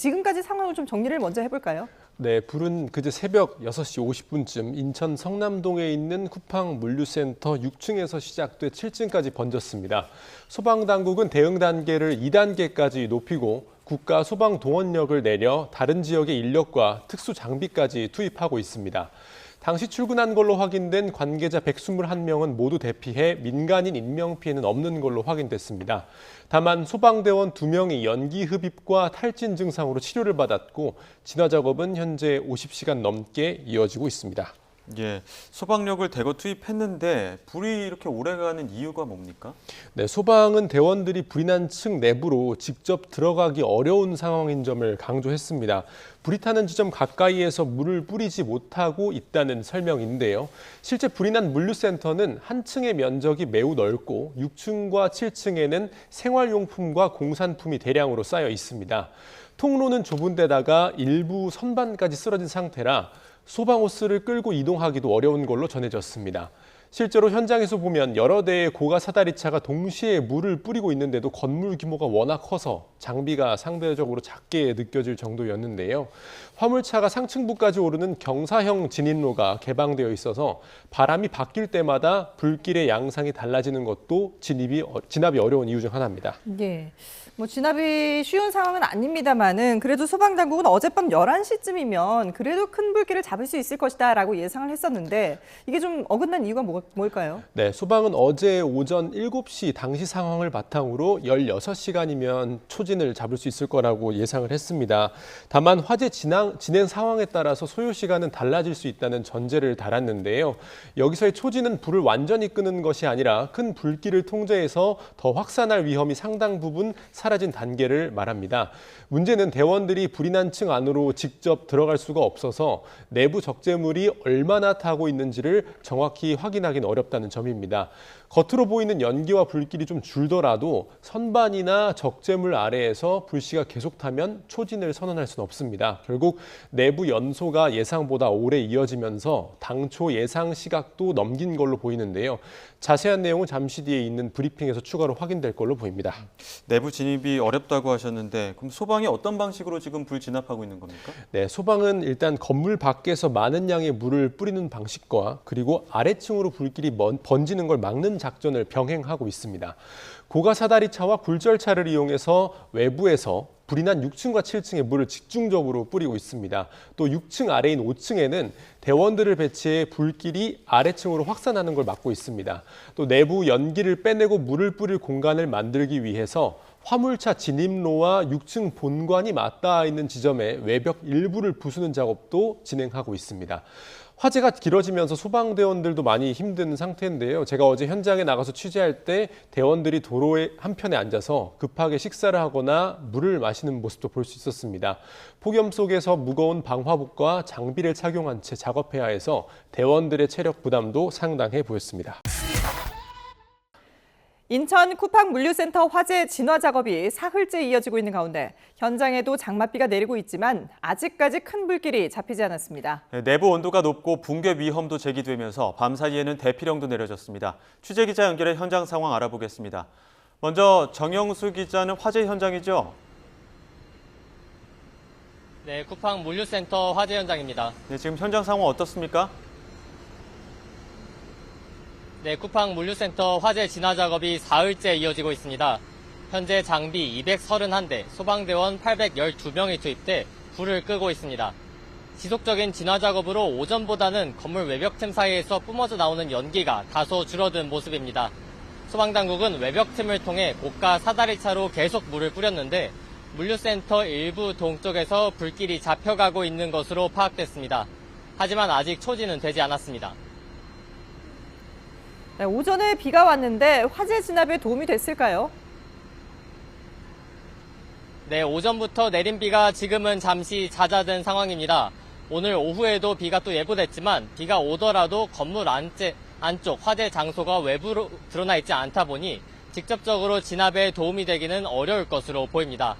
지금까지 상황을 좀 정리를 먼저 해볼까요? 네, 불은 그제 새벽 6시 50분쯤 인천 성남동에 있는 쿠팡 물류센터 6층에서 시작돼 7층까지 번졌습니다. 소방당국은 대응 단계를 2단계까지 높이고 국가 소방동원력을 내려 다른 지역의 인력과 특수 장비까지 투입하고 있습니다. 당시 출근한 걸로 확인된 관계자 121명은 모두 대피해 민간인 인명피해는 없는 걸로 확인됐습니다. 다만 소방대원 2명이 연기 흡입과 탈진 증상으로 치료를 받았고 진화 작업은 현재 50시간 넘게 이어지고 있습니다. 예, 소방력을 대거 투입했는데 불이 이렇게 오래가는 이유가 뭡니까? 네, 소방은 대원들이 불이 난 층 내부로 직접 들어가기 어려운 상황인 점을 강조했습니다. 불이 타는 지점 가까이에서 물을 뿌리지 못하고 있다는 설명인데요. 실제 불이 난 물류센터는 한 층의 면적이 매우 넓고 6층과 7층에는 생활용품과 공산품이 대량으로 쌓여 있습니다. 통로는 좁은 데다가 일부 선반까지 쓰러진 상태라 소방호스를 끌고 이동하기도 어려운 걸로 전해졌습니다. 실제로 현장에서 보면 여러 대의 고가 사다리차가 동시에 물을 뿌리고 있는데도 건물 규모가 워낙 커서 장비가 상대적으로 작게 느껴질 정도였는데요. 화물차가 상층부까지 오르는 경사형 진입로가 개방되어 있어서 바람이 바뀔 때마다 불길의 양상이 달라지는 것도 진압이 어려운 이유 중 하나입니다. 예. 진압이 쉬운 상황은 아닙니다만은 그래도 소방당국은 어젯밤 11시쯤이면 그래도 큰 불길을 잡을 수 있을 것이다라고 예상을 했었는데 이게 좀 어긋난 이유가 뭘까요? 네, 소방은 어제 오전 7시 당시 상황을 바탕으로 16시간이면 초진을 잡을 수 있을 거라고 예상을 했습니다. 다만 화재 진행 상황에 따라서 소요 시간은 달라질 수 있다는 전제를 달았는데요. 여기서의 초진은 불을 완전히 끄는 것이 아니라 큰 불길을 통제해서 더 확산할 위험이 상당 부분 사라진 단계를 말합니다. 문제는 대원들이 불이 난 층 안으로 직접 들어갈 수가 없어서 내부 적재물이 얼마나 타고 있는지를 정확히 확인하기는 어렵다는 점입니다. 겉으로 보이는 연기와 불길이 좀 줄더라도 선반이나 적재물 아래에서 불씨가 계속 타면 초진을 선언할 수는 없습니다. 결국 내부 연소가 예상보다 오래 이어지면서 당초 예상 시각도 넘긴 걸로 보이는데요. 자세한 내용은 잠시 뒤에 있는 브리핑에서 추가로 확인될 걸로 보입니다. 내부 진입이 어렵다고 하셨는데 그럼 소방이 어떤 방식으로 지금 불 진압하고 있는 겁니까? 네, 소방은 일단 건물 밖에서 많은 양의 물을 뿌리는 방식과 그리고 아래층으로 불길이 번지는 걸 막는 작전을 병행하고 있습니다. 고가 사다리차와 굴절차를 이용해서 외부에서 불이 난 6층과 7층에 물을 집중적으로 뿌리고 있습니다. 또 6층 아래인 5층에는 대원들을 배치해 불길이 아래층으로 확산하는 걸 막고 있습니다. 또 내부 연기를 빼내고 물을 뿌릴 공간을 만들기 위해서 화물차 진입로와 6층 본관이 맞닿아 있는 지점에 외벽 일부를 부수는 작업도 진행하고 있습니다. 화재가 길어지면서 소방대원들도 많이 힘든 상태인데요. 제가 어제 현장에 나가서 취재할 때 대원들이 도로의 한편에 앉아서 급하게 식사를 하거나 물을 마시는 모습도 볼 수 있었습니다. 폭염 속에서 무거운 방화복과 장비를 착용한 채 작업해야 해서 대원들의 체력 부담도 상당해 보였습니다. 인천 쿠팡 물류센터 화재 진화 작업이 사흘째 이어지고 있는 가운데 현장에도 장맛비가 내리고 있지만 아직까지 큰 불길이 잡히지 않았습니다. 내부 온도가 높고 붕괴 위험도 제기되면서 밤사이에는 대피령도 내려졌습니다. 취재 기자 연결해 현장 상황 알아보겠습니다. 먼저 정영수 기자는 화재 현장이죠? 네, 쿠팡 물류센터 화재 현장입니다. 네, 지금 현장 상황 어떻습니까? 네, 쿠팡 물류센터 화재 진화 작업이 사흘째 이어지고 있습니다. 현재 장비 231대, 소방대원 812명이 투입돼 불을 끄고 있습니다. 지속적인 진화 작업으로 오전보다는 건물 외벽 틈 사이에서 뿜어져 나오는 연기가 다소 줄어든 모습입니다. 소방당국은 외벽 틈을 통해 고가 사다리차로 계속 물을 뿌렸는데 물류센터 일부 동쪽에서 불길이 잡혀가고 있는 것으로 파악됐습니다. 하지만 아직 초진은 되지 않았습니다. 네, 오전에 비가 왔는데 화재 진압에 도움이 됐을까요? 네, 오전부터 내린 비가 지금은 잠시 잦아든 상황입니다. 오늘 오후에도 비가 또 예보됐지만 비가 오더라도 건물 안쪽 화재 장소가 외부로 드러나 있지 않다 보니 직접적으로 진압에 도움이 되기는 어려울 것으로 보입니다.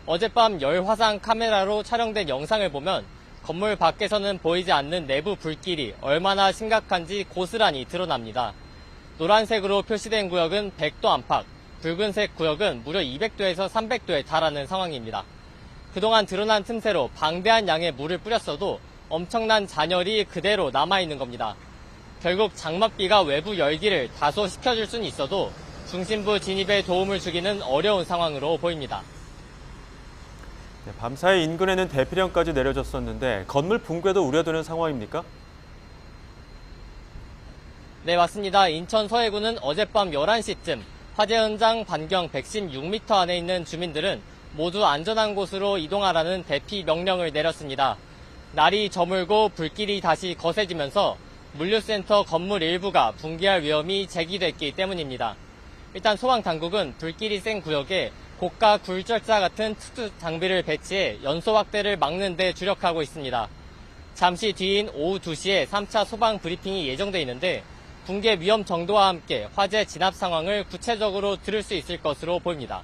어젯밤 열화상 카메라로 촬영된 영상을 보면 건물 밖에서는 보이지 않는 내부 불길이 얼마나 심각한지 고스란히 드러납니다. 노란색으로 표시된 구역은 100도 안팎, 붉은색 구역은 무려 200도에서 300도에 달하는 상황입니다. 그동안 드러난 틈새로 방대한 양의 물을 뿌렸어도 엄청난 잔열이 그대로 남아있는 겁니다. 결국 장맛비가 외부 열기를 다소 식혀줄 수는 있어도 중심부 진입에 도움을 주기는 어려운 상황으로 보입니다. 네, 밤사이 인근에는 대피령까지 내려졌었는데 건물 붕괴도 우려되는 상황입니까? 네, 맞습니다. 인천 서해구는 어젯밤 11시쯤 화재 현장 반경 116m 안에 있는 주민들은 모두 안전한 곳으로 이동하라는 대피 명령을 내렸습니다. 날이 저물고 불길이 다시 거세지면서 물류센터 건물 일부가 붕괴할 위험이 제기됐기 때문입니다. 일단 소방당국은 불길이 센 구역에 고가 굴절자 같은 특수 장비를 배치해 연소 확대를 막는 데 주력하고 있습니다. 잠시 뒤인 오후 2시에 3차 소방 브리핑이 예정돼 있는데 붕괴 위험 정도와 함께 화재 진압 상황을 구체적으로 들을 수 있을 것으로 보입니다.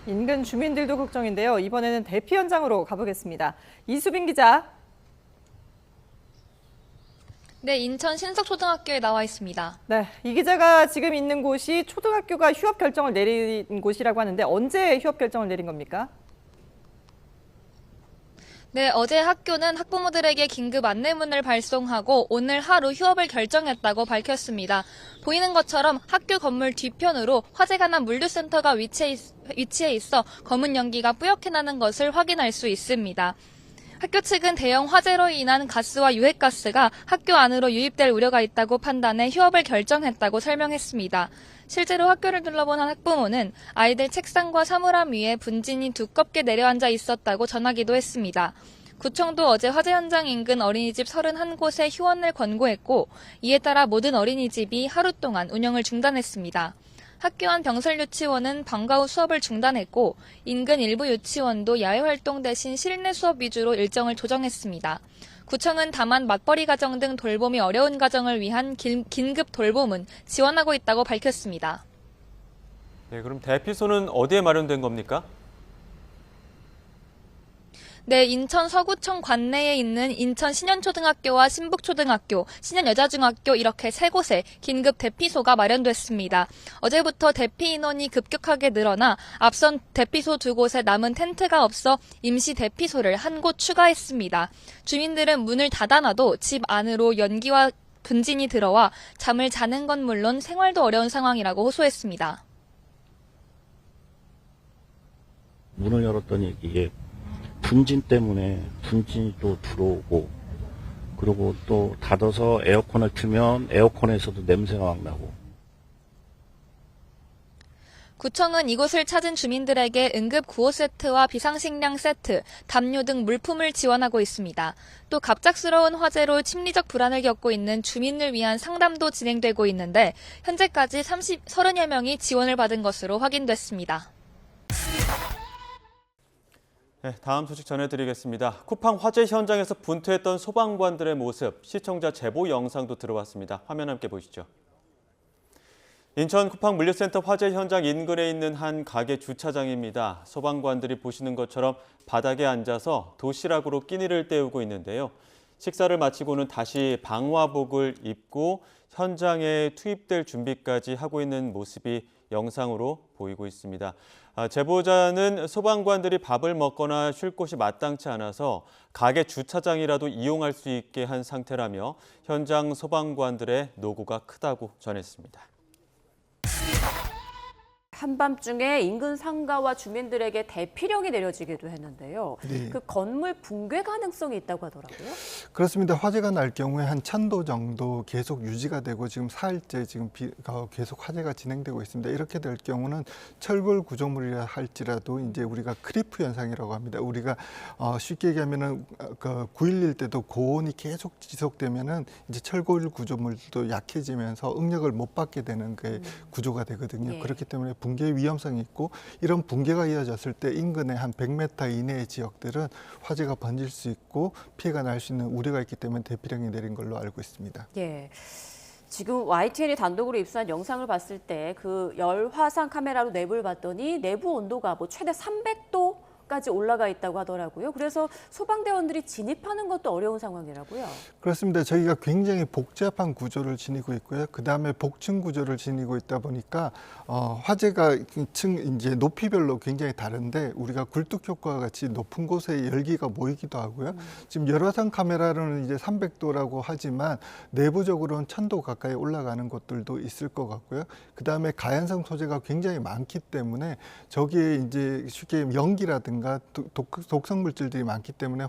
인근 주민들도 걱정인데요. 이번에는 대피 현장으로 가보겠습니다. 이수빈 기자. 네, 인천 신석초등학교에 나와 있습니다. 네, 이 기자가 지금 있는 곳이 초등학교가 휴업 결정을 내린 곳이라고 하는데 언제 휴업 결정을 내린 겁니까? 네, 어제 학교는 학부모들에게 긴급 안내문을 발송하고 오늘 하루 휴업을 결정했다고 밝혔습니다. 보이는 것처럼 학교 건물 뒤편으로 화재가 난 물류센터가 위치해 있어 검은 연기가 뿌옇게 나는 것을 확인할 수 있습니다. 학교 측은 대형 화재로 인한 가스와 유해가스가 학교 안으로 유입될 우려가 있다고 판단해 휴업을 결정했다고 설명했습니다. 실제로 학교를 둘러본 한 학부모는 아이들 책상과 사물함 위에 분진이 두껍게 내려앉아 있었다고 전하기도 했습니다. 구청도 어제 화재 현장 인근 어린이집 31곳에 휴원을 권고했고 이에 따라 모든 어린이집이 하루 동안 운영을 중단했습니다. 학교 안 병설 유치원은 방과 후 수업을 중단했고 인근 일부 유치원도 야외 활동 대신 실내 수업 위주로 일정을 조정했습니다. 구청은 다만 맞벌이 가정 등 돌봄이 어려운 가정을 위한 긴급 돌봄은 지원하고 있다고 밝혔습니다. 네, 그럼 대피소는 어디에 마련된 겁니까? 네, 인천 서구청 관내에 있는 인천 신현초등학교와 신북초등학교, 신현여자중학교 이렇게 3곳에 긴급 대피소가 마련됐습니다. 어제부터 대피 인원이 급격하게 늘어나 앞선 대피소 2곳에 남은 텐트가 없어 임시 대피소를 한 곳 추가했습니다. 주민들은 문을 닫아놔도 집 안으로 연기와 분진이 들어와 잠을 자는 건 물론 생활도 어려운 상황이라고 호소했습니다. 문을 열었더니 이게 분진 때문에 분진이 또 들어오고 그리고 또 닫아서 에어컨을 틀면 에어컨에서도 냄새가 막 나고. 구청은 이곳을 찾은 주민들에게 응급 구호 세트와 비상식량 세트, 담요 등 물품을 지원하고 있습니다. 또 갑작스러운 화재로 심리적 불안을 겪고 있는 주민을 위한 상담도 진행되고 있는데 현재까지 30여 명이 지원을 받은 것으로 확인됐습니다. 네, 다음 소식 전해드리겠습니다. 쿠팡 화재 현장에서 분투했던 소방관들의 모습, 시청자 제보 영상도 들어왔습니다. 화면 함께 보시죠. 인천 쿠팡 물류센터 화재 현장 인근에 있는 한 가게 주차장입니다. 소방관들이 보시는 것처럼 바닥에 앉아서 도시락으로 끼니를 때우고 있는데요. 식사를 마치고는 다시 방화복을 입고 현장에 투입될 준비까지 하고 있는 모습이 영상으로 보이고 있습니다. 제보자는 소방관들이 밥을 먹거나 쉴 곳이 마땅치 않아서 가게 주차장이라도 이용할 수 있게 한 상태라며 현장 소방관들의 노고가 크다고 전했습니다. 한밤중에 인근 상가와 주민들에게 대피령이 내려지기도 했는데요. 네. 그 건물 붕괴 가능성이 있다고 하더라고요. 그렇습니다. 화재가 날 경우에 한 1000도 정도 계속 유지가 되고 지금 4일째 지금 계속 화재가 진행되고 있습니다. 이렇게 될 경우는 철골 구조물이라 할지라도 이제 우리가 크리프 현상이라고 합니다. 우리가 쉽게 얘기하면은 그 9.11 때도 고온이 계속 지속되면은 이제 철골 구조물도 약해지면서 응력을 못 받게 되는 그 구조가 되거든요. 예. 그렇기 때문에 붕괴 위험성이 있고 이런 붕괴가 이어졌을 때 인근의 한 100m 이내의 지역들은 화재가 번질 수 있고 피해가 날 수 있는 우려가 있기 때문에 대피령이 내린 걸로 알고 있습니다. 예. 지금 YTN이 단독으로 입수한 영상을 봤을 때 그 열화상 카메라로 내부를 봤더니 내부 온도가 뭐 최대 300도 10m까지 올라가 있다고 하더라고요. 그래서 소방대원들이 진입하는 것도 어려운 상황이라고요. 그렇습니다. 저희가 굉장히 복잡한 구조를 지니고 있고요. 그 다음에 복층 구조를 지니고 있다 보니까 화재가 이제 높이별로 굉장히 다른데 우리가 굴뚝 효과와 같이 높은 곳에 열기가 모이기도 하고요. 지금 열화상 카메라로는 이제 300도라고 하지만 내부적으로는 1000도 가까이 올라가는 곳들도 있을 것 같고요. 그 다음에 가연성 소재가 굉장히 많기 때문에 저기에 이제 쉽게 연기라든가 독성 물질들이 많기 때문에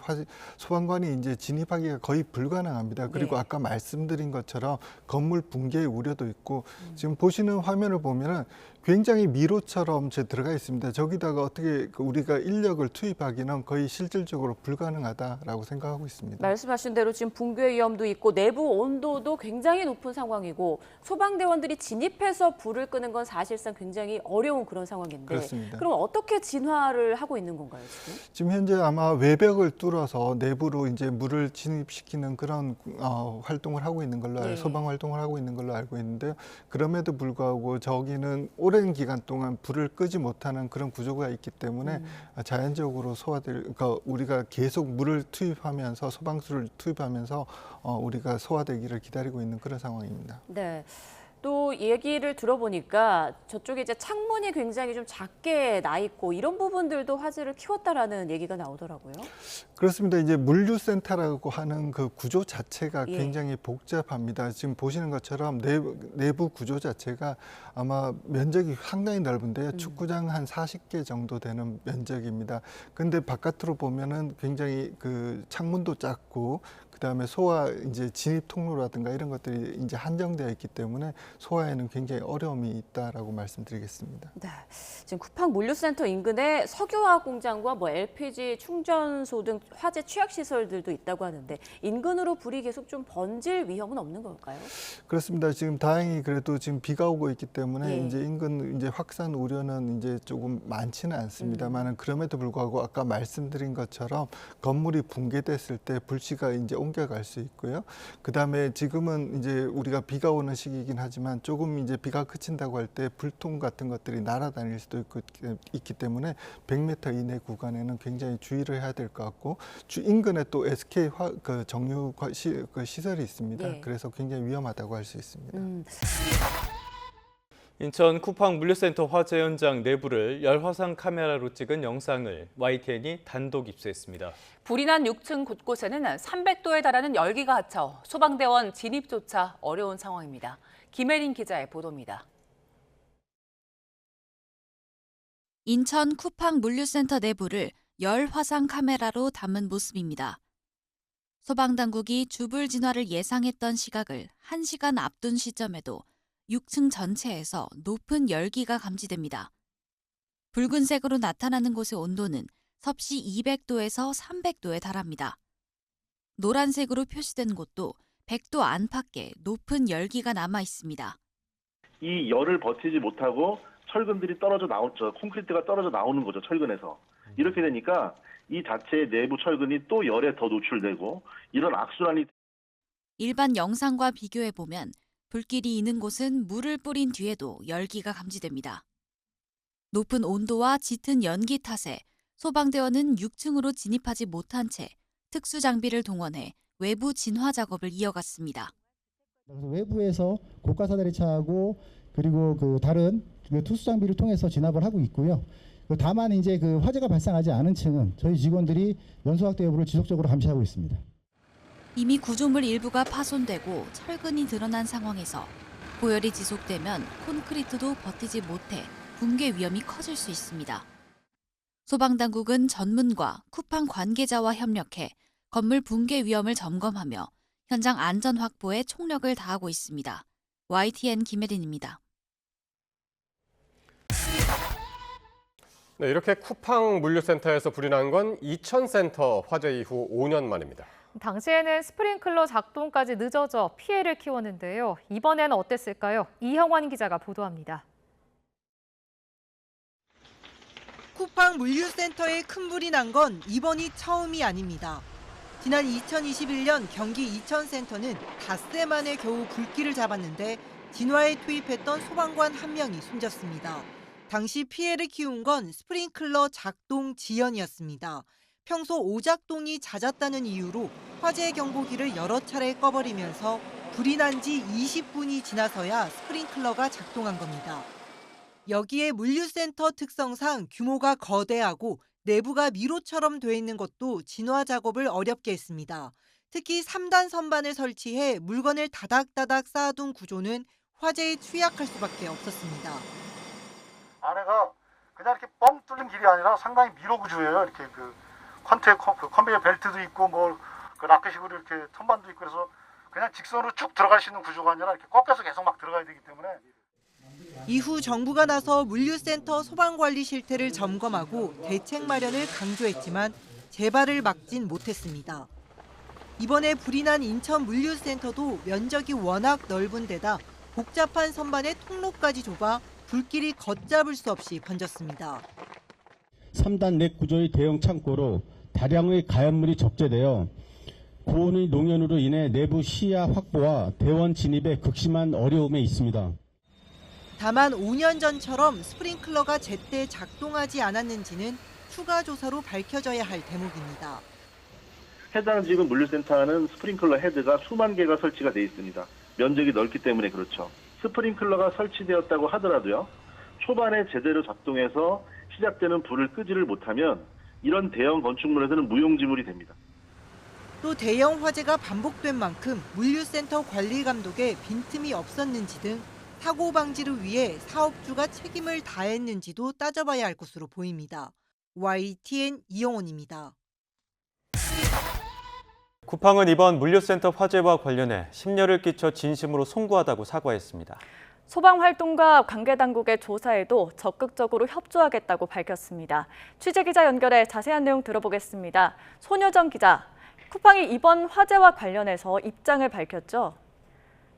소방관이 이제 진입하기가 거의 불가능합니다. 그리고 네. 아까 말씀드린 것처럼 건물 붕괴의 우려도 있고 지금 보시는 화면을 보면은 굉장히 미로처럼 들어가 있습니다. 저기다가 어떻게 우리가 인력을 투입하기는 거의 실질적으로 불가능하다라고 생각하고 있습니다. 말씀하신 대로 지금 붕괴 위험도 있고 내부 온도도 굉장히 높은 상황이고 소방대원들이 진입해서 불을 끄는 건 사실상 굉장히 어려운 그런 상황인데 그렇습니다. 그럼 어떻게 진화를 하고 있는 건가요, 지금? 지금 현재 아마 외벽을 뚫어서 내부로 이제 물을 진입시키는 그런 활동을 하고 있는 걸로 네. 소방 활동을 하고 있는 걸로 알고 있는데요. 그럼에도 불구하고 저기는 오랜 기간 동안 불을 끄지 못하는 그런 구조가 있기 때문에 자연적으로 그러니까 우리가 계속 물을 투입하면서 소방수를 투입하면서 우리가 소화되기를 기다리고 있는 그런 상황입니다. 네. 또 얘기를 들어보니까 저쪽에 이제 창문이 굉장히 좀 작게 나 있고 이런 부분들도 화재를 키웠다라는 얘기가 나오더라고요. 그렇습니다. 이제 물류센터라고 하는 그 구조 자체가 예. 굉장히 복잡합니다. 지금 보시는 것처럼 내부 구조 자체가 아마 면적이 상당히 넓은데요. 축구장 한 40개 정도 되는 면적입니다. 근데 바깥으로 보면은 굉장히 그 창문도 작고 그다음에 소화 이제 진입 통로라든가 이런 것들이 이제 한정되어 있기 때문에 소화에는 굉장히 어려움이 있다라고 말씀드리겠습니다. 네. 지금 쿠팡 물류센터 인근에 석유화학 공장과 뭐 LPG 충전소 등 화재 취약 시설들도 있다고 하는데 인근으로 불이 계속 좀 번질 위험은 없는 걸까요? 그렇습니다. 지금 다행히 그래도 지금 비가 오고 있기 때문에 예. 이제 인근 이제 확산 우려는 이제 조금 많지는 않습니다만은 그럼에도 불구하고 아까 말씀드린 것처럼 건물이 붕괴됐을 때 불씨가 이제 옮겨갈 수 있고요. 그다음에 지금은 이제 우리가 비가 오는 시기이긴 하지만 조금 이제 비가 그친다고 할 때 불통 같은 것들이 날아다닐 수도 있기 때문에 100m 이내 구간에는 굉장히 주의를 해야 될 것 같고 인근에 또 SK 정유 시설이 있습니다. 예. 그래서 굉장히 위험하다고 할 수 있습니다. 인천 쿠팡 물류센터 화재 현장 내부를 열화상 카메라로 찍은 영상을 YTN이 단독 입수했습니다. 불이 난 6층 곳곳에는 300도에 달하는 열기가 갇혀 소방대원 진입조차 어려운 상황입니다. 김혜린 기자의 보도입니다. 인천 쿠팡 물류센터 내부를 열화상 카메라로 담은 모습입니다. 소방당국이 주불 진화를 예상했던 시각을 1시간 앞둔 시점에도 6층 전체에서 높은 열기가 감지됩니다. 붉은색으로 나타나는 곳의 온도는 섭씨 200도에서 300도에 달합니다. 노란색으로 표시된 곳도 100도 안팎의 높은 열기가 남아 있습니다. 이 열을 버티지 못하고 철근들이 떨어져 나오죠. 콘크리트가 떨어져 나오는 거죠. 철근에서. 이렇게 되니까 이 자체의 내부 철근이 또 열에 더 노출되고 이런 악순환이. 일반 영상과 비교해 보면 불길이 있는 곳은 물을 뿌린 뒤에도 열기가 감지됩니다. 높은 온도와 짙은 연기 탓에 소방대원은 6층으로 진입하지 못한 채 특수 장비를 동원해 외부 진화 작업을 이어갔습니다. 외부에서 고가 사다리 차하고 그리고 그 다른 투수 장비를 통해서 진압을 하고 있고요. 다만 이제 그 화재가 발생하지 않은 층은 저희 직원들이 연소확대 여부를 지속적으로 감시하고 있습니다. 이미 구조물 일부가 파손되고 철근이 드러난 상황에서 고열이 지속되면 콘크리트도 버티지 못해 붕괴 위험이 커질 수 있습니다. 소방당국은 전문가, 쿠팡 관계자와 협력해 건물 붕괴 위험을 점검하며 현장 안전 확보에 총력을 다하고 있습니다. YTN 김혜린입니다. 네, 이렇게 쿠팡 물류센터에서 불이 난 건 이천센터 화재 이후 5년 만입니다. 당시에는 스프링클러 작동까지 늦어져 피해를 키웠는데요. 이번에는 어땠을까요? 이형환 기자가 보도합니다. 쿠팡 물류센터에 큰 불이 난 건 이번이 처음이 아닙니다. 지난 2021년 경기 이천센터는 닷새 만에 겨우 불길을 잡았는데 진화에 투입했던 소방관 1명이 숨졌습니다. 당시 피해를 키운 건 스프링클러 작동 지연이었습니다. 평소 오작동이 잦았다는 이유로 화재 경보기를 여러 차례 꺼버리면서 불이 난 지 20분이 지나서야 스프링클러가 작동한 겁니다. 여기에 물류센터 특성상 규모가 거대하고 내부가 미로처럼 돼 있는 것도 진화 작업을 어렵게 했습니다. 특히 3단 선반을 설치해 물건을 다닥다닥 쌓아둔 구조는 화재에 취약할 수밖에 없었습니다. 안에가 그냥 이렇게 뻥 뚫린 길이 아니라 상당히 미로 구조예요. 이렇게 컨베이어 벨트도 있고 그 라켓식으로 이렇게 선반도 있고 그래서 그냥 직선으로 쭉 들어갈 수 있는 구조가 아니라 이렇게 꺾여서 계속 막 들어가야 되기 때문에. 이후 정부가 나서 물류센터 소방관리 실태를 점검하고 대책 마련을 강조했지만 재발을 막진 못했습니다. 이번에 불이 난 인천 물류센터도 면적이 워낙 넓은 데다 복잡한 선반에 통로까지 좁아 불길이 걷잡을 수 없이 번졌습니다. 3단 넥 구조의 대형 창고로 다량의 가연물이 적재되어 고온의 농연으로 인해 내부 시야 확보와 대원 진입에 극심한 어려움에 있습니다. 다만 5년 전처럼 스프링클러가 제때 작동하지 않았는지는 추가 조사로 밝혀져야 할 대목입니다. 해당 지금 물류센터는 스프링클러 헤드가 수만 개가 설치가 돼 있습니다. 면적이 넓기 때문에 그렇죠. 스프링클러가 설치되었다고 하더라도요. 초반에 제대로 작동해서 시작되는 불을 끄지를 못하면 이런 대형 건축물에서는 무용지물이 됩니다. 또 대형 화재가 반복된 만큼 물류센터 관리 감독에 빈틈이 없었는지 등 사고 방지를 위해 사업주가 책임을 다했는지도 따져봐야 할 것으로 보입니다. YTN 이영원입니다. 쿠팡은 이번 물류센터 화재와 관련해 심려를 끼쳐 진심으로 송구하다고 사과했습니다. 소방활동가 관계당국의 조사에도 적극적으로 협조하겠다고 밝혔습니다. 취재기자 연결해 자세한 내용 들어보겠습니다. 손효정 기자, 쿠팡이 이번 화재와 관련해서 입장을 밝혔죠?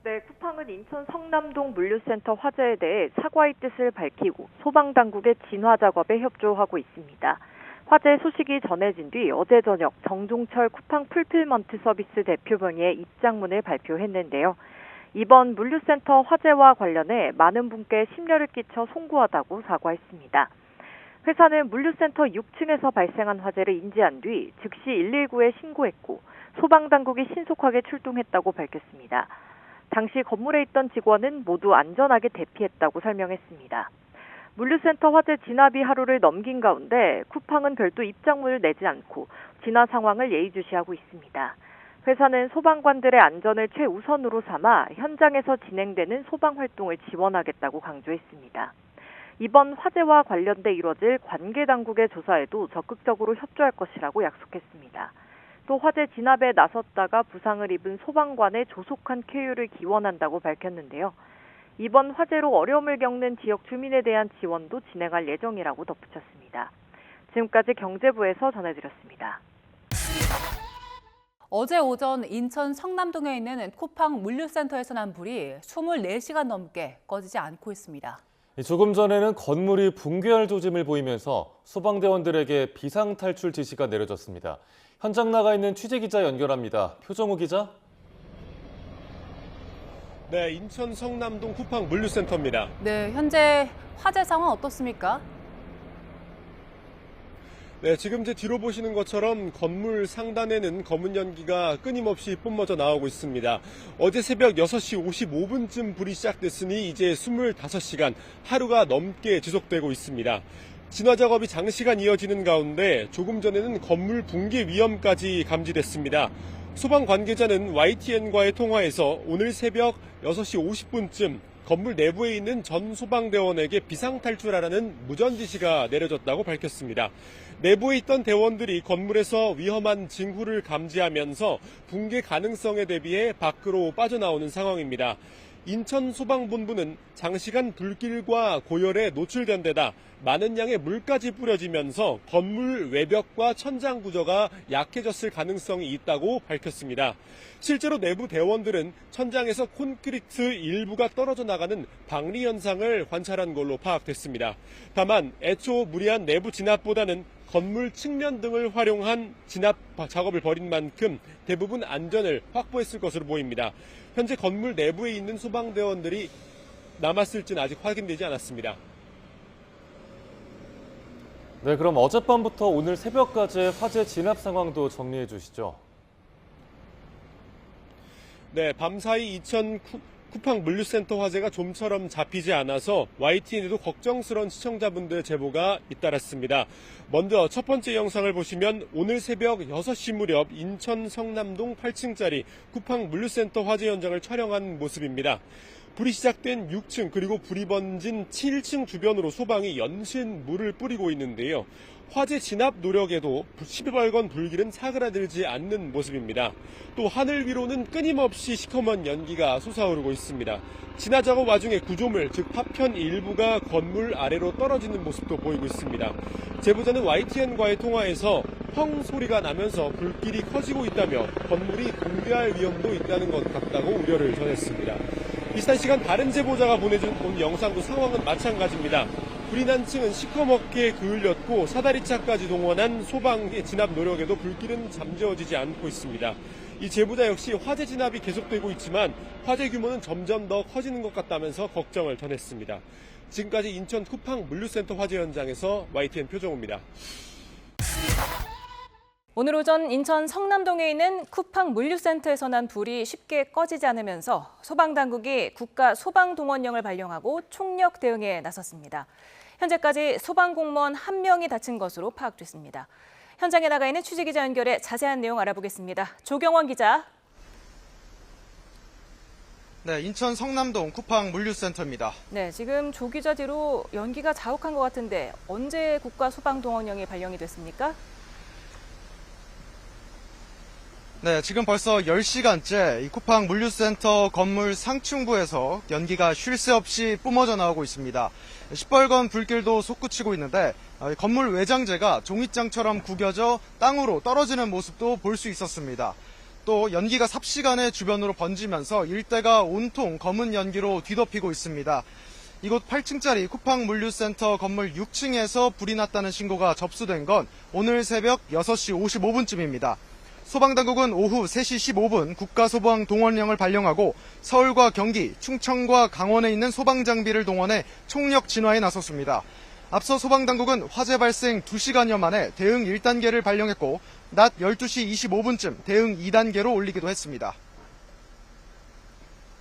네, 쿠팡은 인천 성남동 물류센터 화재에 대해 사과의 뜻을 밝히고 소방당국의 진화 작업에 협조하고 있습니다. 화재 소식이 전해진 뒤 어제 저녁 정종철 쿠팡 풀필먼트 서비스 대표명의의 입장문을 발표했는데요. 이번 물류센터 화재와 관련해 많은 분께 심려를 끼쳐 송구하다고 사과했습니다. 회사는 물류센터 6층에서 발생한 화재를 인지한 뒤 즉시 119에 신고했고 소방당국이 신속하게 출동했다고 밝혔습니다. 당시 건물에 있던 직원은 모두 안전하게 대피했다고 설명했습니다. 물류센터 화재 진압이 하루를 넘긴 가운데 쿠팡은 별도 입장문을 내지 않고 진화 상황을 예의주시하고 있습니다. 회사는 소방관들의 안전을 최우선으로 삼아 현장에서 진행되는 소방 활동을 지원하겠다고 강조했습니다. 이번 화재와 관련돼 이뤄질 관계당국의 조사에도 적극적으로 협조할 것이라고 약속했습니다. 또 화재 진압에 나섰다가 부상을 입은 소방관의 조속한 쾌유를 기원한다고 밝혔는데요. 이번 화재로 어려움을 겪는 지역 주민에 대한 지원도 진행할 예정이라고 덧붙였습니다. 지금까지 경제부에서 전해드렸습니다. 어제 오전 인천 성남동에 있는 쿠팡 물류센터에서 난 불이 24시간 넘게 꺼지지 않고 있습니다. 조금 전에는 건물이 붕괴할 조짐을 보이면서 소방대원들에게 비상탈출 지시가 내려졌습니다. 현장 나가 있는 취재기자 연결합니다. 표정우 기자. 네, 인천 성남동 쿠팡 물류센터입니다. 네, 현재 화재 상황 어떻습니까? 네, 지금 제 뒤로 보시는 것처럼 건물 상단에는 검은 연기가 끊임없이 뿜어져 나오고 있습니다. 어제 새벽 6시 55분쯤 불이 시작됐으니 이제 25시간, 하루가 넘게 지속되고 있습니다. 진화 작업이 장시간 이어지는 가운데 조금 전에는 건물 붕괴 위험까지 감지됐습니다. 소방 관계자는 YTN과의 통화에서 오늘 새벽 6시 50분쯤 건물 내부에 있는 전 소방대원에게 비상탈출하라는 무전 지시가 내려졌다고 밝혔습니다. 내부에 있던 대원들이 건물에서 위험한 징후를 감지하면서 붕괴 가능성에 대비해 밖으로 빠져나오는 상황입니다. 인천 소방본부는 장시간 불길과 고열에 노출된 데다 많은 양의 물까지 뿌려지면서 건물 외벽과 천장 구조가 약해졌을 가능성이 있다고 밝혔습니다. 실제로 내부 대원들은 천장에서 콘크리트 일부가 떨어져 나가는 방리 현상을 관찰한 걸로 파악됐습니다. 다만 애초 무리한 내부 진압보다는 건물 측면 등을 활용한 진압 작업을 벌인 만큼 대부분 안전을 확보했을 것으로 보입니다. 현재 건물 내부에 있는 소방대원들이 남았을지는 아직 확인되지 않았습니다. 네, 그럼 어젯밤부터 오늘 새벽까지의 화재 진압 상황도 정리해 주시죠. 네, 밤사이 이천 쿠팡 물류센터 화재가 좀처럼 잡히지 않아서 YTN에도 걱정스러운 시청자분들의 제보가 잇따랐습니다. 먼저 첫 번째 영상을 보시면 오늘 새벽 6시 무렵 인천 성남동 8층짜리 쿠팡 물류센터 화재 현장을 촬영한 모습입니다. 불이 시작된 6층 그리고 불이 번진 7층 주변으로 소방이 연신 물을 뿌리고 있는데요. 화재 진압 노력에도 시뻘건 불길은 사그라들지 않는 모습입니다. 또 하늘 위로는 끊임없이 시커먼 연기가 솟아오르고 있습니다. 진화 작업 와중에 구조물, 즉 파편 일부가 건물 아래로 떨어지는 모습도 보이고 있습니다. 제보자는 YTN과의 통화에서 펑 소리가 나면서 불길이 커지고 있다며 건물이 붕괴할 위험도 있다는 것 같다고 우려를 전했습니다. 비슷한 시간 다른 제보자가 보내준 영상도 상황은 마찬가지입니다. 불이 난 층은 시커멓게 그을렸고 사다리차까지 동원한 소방의 진압 노력에도 불길은 잠재워지지 않고 있습니다. 이 제보자 역시 화재 진압이 계속되고 있지만 화재 규모는 점점 더 커지는 것 같다면서 걱정을 전했습니다. 지금까지 인천 쿠팡 물류센터 화재 현장에서 YTN 표정호입니다. 오늘 오전 인천 성남동에 있는 쿠팡 물류센터에서 난 불이 쉽게 꺼지지 않으면서 소방당국이 국가 소방동원령을 발령하고 총력 대응에 나섰습니다. 현재까지 소방공무원 1명이 다친 것으로 파악됐습니다. 현장에 나가 있는 취재기자 연결해 자세한 내용 알아보겠습니다. 조경원 기자. 네, 인천 성남동 쿠팡 물류센터입니다. 네, 지금 조 기자 뒤로 연기가 자욱한 것 같은데 언제 국가 소방동원령이 발령이 됐습니까? 네, 지금 벌써 10시간째 이 쿠팡 물류센터 건물 상층부에서 연기가 쉴 새 없이 뿜어져 나오고 있습니다. 시뻘건 불길도 솟구치고 있는데 건물 외장재가 종잇장처럼 구겨져 땅으로 떨어지는 모습도 볼 수 있었습니다. 또 연기가 삽시간에 주변으로 번지면서 일대가 온통 검은 연기로 뒤덮이고 있습니다. 이곳 8층짜리 쿠팡 물류센터 건물 6층에서 불이 났다는 신고가 접수된 건 오늘 새벽 6시 55분쯤입니다. 소방당국은 오후 3시 15분 국가소방동원령을 발령하고 서울과 경기, 충청과 강원에 있는 소방장비를 동원해 총력 진화에 나섰습니다. 앞서 소방당국은 화재 발생 2시간여 만에 대응 1단계를 발령했고 낮 12시 25분쯤 대응 2단계로 올리기도 했습니다.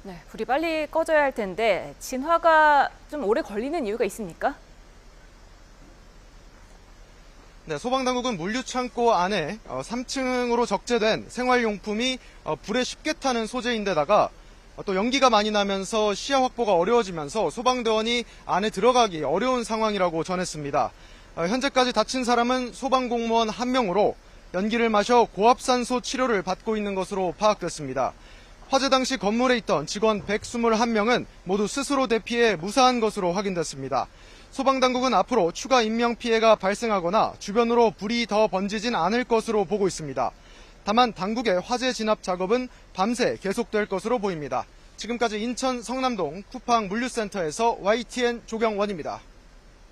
네, 불이 빨리 꺼져야 할 텐데 진화가 좀 오래 걸리는 이유가 있습니까? 네, 소방당국은 물류창고 안에 3층으로 적재된 생활용품이 불에 쉽게 타는 소재인데다가 또 연기가 많이 나면서 시야 확보가 어려워지면서 소방대원이 안에 들어가기 어려운 상황이라고 전했습니다. 현재까지 다친 사람은 소방공무원 1명으로 연기를 마셔 고압산소 치료를 받고 있는 것으로 파악됐습니다. 화재 당시 건물에 있던 직원 121명은 모두 스스로 대피해 무사한 것으로 확인됐습니다. 소방당국은 앞으로 추가 인명피해가 발생하거나 주변으로 불이 더 번지진 않을 것으로 보고 있습니다. 다만 당국의 화재 진압 작업은 밤새 계속될 것으로 보입니다. 지금까지 인천 성남동 쿠팡 물류센터에서 YTN 조경원입니다.